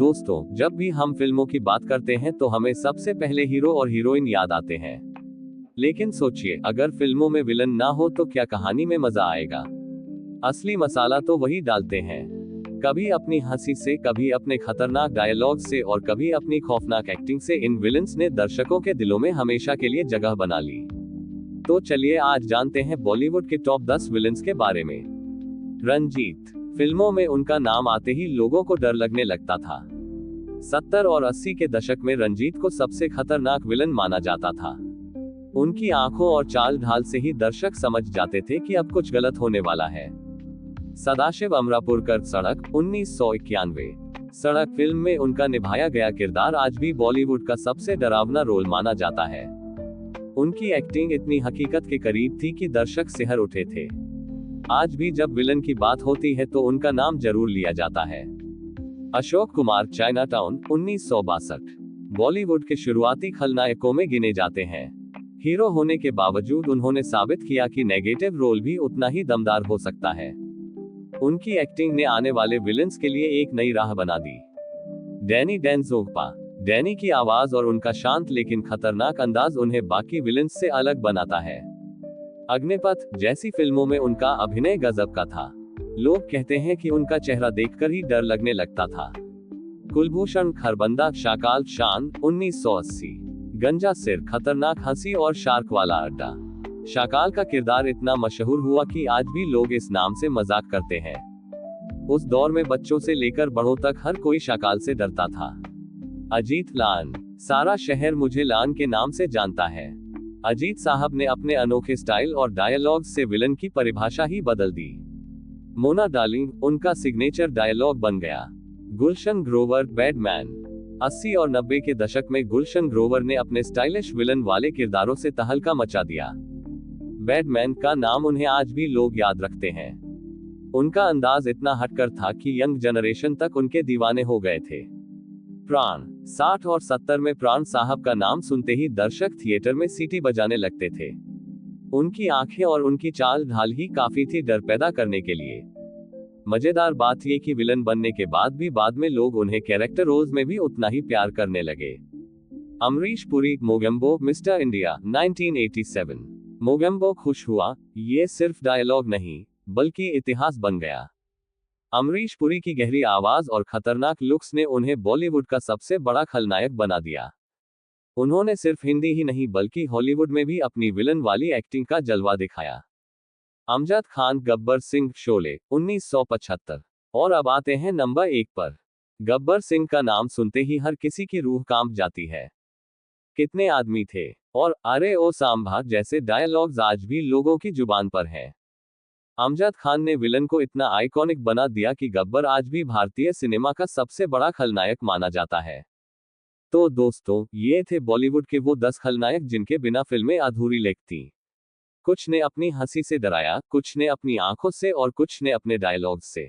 दोस्तों, जब भी हम फिल्मों की बात करते हैं तो हमें सबसे पहले हीरो और हीरोइन याद आते हैं। लेकिन सोचिए, अगर फिल्मों में विलन ना हो तो क्या कहानी में मजा आएगा। असली मसाला तो वही डालते हैं, कभी अपनी हंसी से, कभी अपने खतरनाक डायलॉग से और कभी अपनी खौफनाक एक्टिंग से इन विलन्स ने दर्शकों के दिलों में हमेशा के लिए जगह बना ली। तो चलिए आज जानते हैं बॉलीवुड के टॉप 10 विलन्स के बारे में। रंजीत। फिल्मों में उनका नाम आते ही लोगों को डर लगने लगता था। 70 और 80 के दशक में रंजीत को सबसे खतरनाक विलन माना जाता था। उनकी आंखों और चाल ढाल से ही दर्शक समझ जाते थे कि अब कुछ गलत होने वाला है। सदाशिव अमरापुरकर। सड़क 1991। सड़क फिल्म में उनका निभाया गया किरदार आज भी बॉलीवुड का सबसे डरावना रोल माना जाता है। उनकी एक्टिंग इतनी हकीकत के करीब थी कि दर्शक सिहर उठे थे। आज भी जब विलन की बात होती है तो उनका नाम जरूर लिया जाता है। अशोक कुमार। चाइनाटाउन 1962। बॉलीवुड के शुरुआती खलनायकों में गिने जाते हैं। हीरो होने के बावजूद उन्होंने साबित किया कि नेगेटिव रोल भी उतना ही दमदार हो सकता है। उनकी एक्टिंग ने आने वाले विलन्स के लिए एक नई राह बना दी। डैनी डेनजोंगपा। डैनी की आवाज और उनका शांत लेकिन खतरनाक अंदाज उन्हें बाकी विलन्स से अलग बनाता है। अग्निपथ जैसी फिल्मों में उनका अभिनय गजब का था। लोग कहते हैं कि उनका चेहरा देखकर ही डर लगने लगता था। कुलभूषण खरबंदा। शाकाल शान 1980। गंजा सिर, खतरनाक हंसी और शार्क वाला अड्डा। शाकाल का किरदार इतना मशहूर हुआ कि आज भी लोग इस नाम से मजाक करते हैं। उस दौर में बच्चों से लेकर बड़ों तक हर कोई शाकाल से डरता था। अजीत लान। सारा शहर मुझे लान के नाम से जानता है। अजीत साहब ने अपने अनोखे स्टाइल और डायलॉग से विलन की परिभाषा ही बदल दी। मोना डार्लिंग उनका सिग्नेचर डायलॉग बन गया। गुलशन ग्रोवर। बैटमैन। 80 और 90 के दशक में गुलशन ग्रोवर ने अपने स्टाइलिश विलन वाले किरदारों से तहलका मचा दिया। बैटमैन का नाम उन्हें आज भी लोग याद रखते हैं। उनका अंदाज इतना हटकर था कि यंग जनरेशन तक उनके दीवाने हो गए थे। प्राण। 60 और 70 में प्राण साहब का नाम सुनते ही दर्शक थिएटर में सीटी बजाने लगते थे। उनकी आंखें और उनकी चाल ढाल ही काफी थी डर पैदा करने के लिए। मजेदार बात यह कि विलन बनने के बाद में लोग उन्हें कैरेक्टर रोल्स में भी उतना ही प्यार करने लगे। अमरीश पुरी। मोगेम्बो। Mister India 1987। मोगेम्बो खुश हुआ, ये सिर्फ डायलॉग नहीं बल्कि इतिहास बन गया। अमरीश पुरी की गहरी आवाज और खतरनाक लुक्स ने उन्हें बॉलीवुड का सबसे बड़ा खलनायक बना दिया। उन्होंने सिर्फ हिंदी ही नहीं बल्कि हॉलीवुड में भी अपनी विलन वाली एक्टिंग का जलवा दिखाया। अमजद खान। गब्बर सिंह। शोले 1975। और अब आते हैं नंबर 1 पर। गब्बर सिंह का नाम सुनते ही हर किसी की रूह कांप जाती है। कितने आदमी थे और अरे ओ सांभा जैसे डायलॉग्स आज भी लोगों की जुबान पर हैं। अमजद खान ने विलन को इतना आइकॉनिक बना दिया कि गब्बर आज भी भारतीय सिनेमा का सबसे बड़ा खलनायक माना जाता है। तो दोस्तों, ये थे बॉलीवुड के वो 10 खलनायक जिनके बिना फिल्में अधूरी लगती। कुछ ने अपनी हंसी से डराया, कुछ ने अपनी आंखों से और कुछ ने अपने डायलॉग से।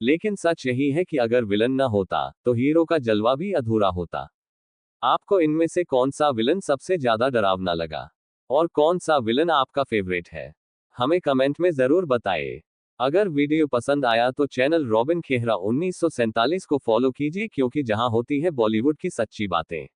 लेकिन सच यही है कि अगर विलन न होता तो हीरो का जलवा भी अधूरा होता। आपको इनमें से कौन सा विलन सबसे ज्यादा डरावना लगा और कौन सा विलन आपका फेवरेट है, हमें कमेंट में जरूर बताएं। अगर वीडियो पसंद आया तो चैनल रॉबिन खेहरा 1947 को फॉलो कीजिए, क्योंकि जहां होती है बॉलीवुड की सच्ची बातें।